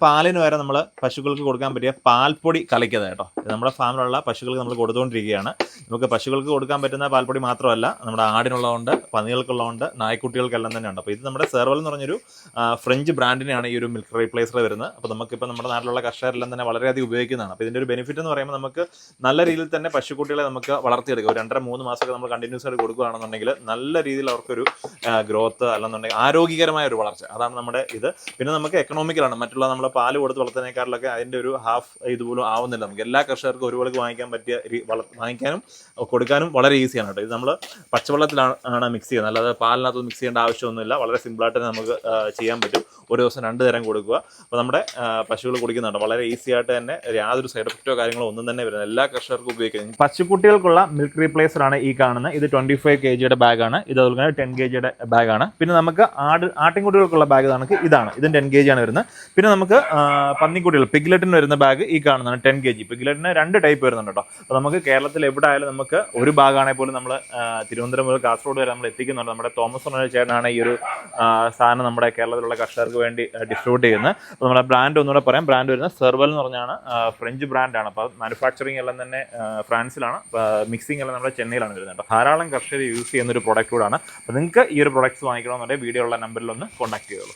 പാലിന് വരെ നമ്മൾ പശുക്കൾക്ക് കൊടുക്കാൻ പറ്റിയ പാൽപ്പൊടി കലക്കിയത് കേട്ടോ. ഇത് നമ്മുടെ ഫാമിലുള്ള പശുക്കൾക്ക് നമ്മൾ കൊടുത്തുകൊണ്ടിരിക്കുകയാണ്. നമുക്ക് പശുക്കൾക്ക് കൊടുക്കാൻ പറ്റുന്ന പാൽപ്പൊടി മാത്രമല്ല, നമ്മുടെ ആടിനുള്ളതുണ്ട്, പന്നികൾക്കുള്ളതുണ്ട്, നായ്ക്കുട്ടികൾക്കെല്ലാം തന്നെ ഉണ്ട്. അപ്പോൾ ഇത് നമ്മുടെ സെർവൽ എന്ന് പറഞ്ഞൊരു ഫ്രഞ്ച് ബ്രാൻഡിനെയാണ് ഈ ഒരു മിൽക്ക് റീപ്ലേസർ വരുന്നത്. അപ്പോൾ നമുക്കിപ്പോൾ നമ്മുടെ നാട്ടിലുള്ള കർഷകരെല്ലാം തന്നെ വളരെയധികം ഉപയോഗിക്കുന്നതാണ്. അപ്പോൾ ഇതിൻ്റെ ഒരു ബെനിഫിറ്റ് എന്ന് പറയുമ്പോൾ നമുക്ക് നല്ല രീതിയിൽ തന്നെ പശുക്കുട്ടികളെ നമുക്ക് വളർത്തിയെടുക്കാം. ഒരു 2.5-3 മാസമൊക്കെ നമ്മൾ കണ്ടിന്യൂസ് ആയിട്ട് കൊടുക്കുകയാണെന്നുണ്ടെങ്കിൽ നല്ല രീതിയിൽ അവർക്കൊരു ഗ്രോത്ത് അല്ലെന്നുണ്ടെങ്കിൽ ആരോഗ്യകരമായ ഒരു വളർച്ച, അതാണ് നമ്മുടെ ഇത്. പിന്നെ നമുക്ക് എക്കണോമിക്കലാണ്. മറ്റുള്ള നമ്മൾ പാല് കൊടുത്ത് വളർത്തുന്നതിനേക്കാളിലൊക്കെ അതിൻ്റെ ഒരു ഹാഫ് ഇതുപോലും ആവുന്നില്ല. നമുക്ക് എല്ലാ കർഷകർക്കും ഒരുപോലെ വാങ്ങിക്കാൻ പറ്റിയ വാങ്ങിക്കാനും കൊടുക്കാനും വളരെ ഈസിയാണ് കേട്ടോ. ഇത് നമ്മൾ പച്ചവെള്ളത്തിലാണ് മിക്സ് ചെയ്യുന്നത്, അല്ലാതെ പാലിനകത്ത് മിക്സ് ചെയ്യേണ്ട ആവശ്യമൊന്നുമില്ല. വളരെ സിമ്പിളായിട്ട് തന്നെ നമുക്ക് ചെയ്യാൻ പറ്റും. ഒരു ദിവസം 2 തരം കൊടുക്കുക. അപ്പോൾ നമ്മുടെ പശുക്കൾ കുടിക്കുന്നുണ്ട്. വളരെ ഈസി ആയിട്ട് തന്നെ യാതൊരു സൈഡ് എഫക്റ്റോ കാര്യങ്ങളോ ഒന്നും തന്നെ വരുന്നത്. എല്ലാ കർഷകർക്കും ഉപയോഗിക്കുന്നത്. പശുക്കുട്ടികൾക്കുള്ള മിൽക്ക് റീപ്ലേസർ ആണ് ഈ കാണുന്നത്. ഇത് 25 kg ബാഗാണ്. ഇത് അതുപോലെ 10 kg ബാഗാണ്. പിന്നെ നമുക്ക് ആട്ടിൻകുട്ടികൾക്കുള്ള ബാഗ് ഇതാണ്. ഇതും 10 kg ആണ് വരുന്നത്. പിന്നെ നമുക്ക് പന്നിക്കുട്ടികൾ പിഗ്ലെറ്റിന് വരുന്ന ബാഗ് ഈ കാണുന്നതാണ് 10 kg. പിഗ്ലെറ്റിന് 2 ടൈപ്പ് വരുന്നുണ്ട് കേട്ടോ. അപ്പോൾ നമുക്ക് കേരളത്തിൽ എവിടെ ആയാലും നമുക്ക് ഒരു ബാഗാണെങ്കിൽ പോലും നമ്മൾ തിരുവനന്തപുരം മുതൽ കാസർഗോഡ് വരെ നമ്മൾ എത്തിക്കുന്നുണ്ട്. നമ്മുടെ തോമസ് എന്ന ചേട്ടനാണ് ഈ ഒരു സാധനം നമ്മുടെ കേരളത്തിലുള്ള കർഷകർക്ക് വേണ്ടി ഡിസ്ട്രിബ്യൂട്ട് ചെയ്യുന്നത്. അപ്പോൾ നമ്മുടെ ബ്രാൻഡ് ഒന്നുകൂടെ പറയാം. ബ്രാൻഡ് വരുന്നത് സെർവൽ എന്ന് പറഞ്ഞാണ്. ഫ്രഞ്ച് ബ്രാൻഡാണ്. അപ്പോൾ മാനുഫാക്ചറിങ് എല്ലാം തന്നെ ഫ്രാൻസിലാണ്. മിക്സിംഗ് എല്ലാം നമ്മുടെ ചെന്നൈയിലാണ് വരുന്നത് കേട്ടോ. ധാരാളം കർഷകർ യൂസ് ചെയ്യുന്ന ഒരു പ്രൊഡക്റ്റ് കൂടാണ്. അപ്പോൾ നിങ്ങൾക്ക് ഈ ഒരു പ്രൊഡക്ട്സ് വാങ്ങിക്കണമെന്നുണ്ടെങ്കിൽ വീഡിയോ ഉള്ള നമ്പറിൽ ഒന്ന് കോൺടാക്ട് ചെയ്യുള്ളൂ.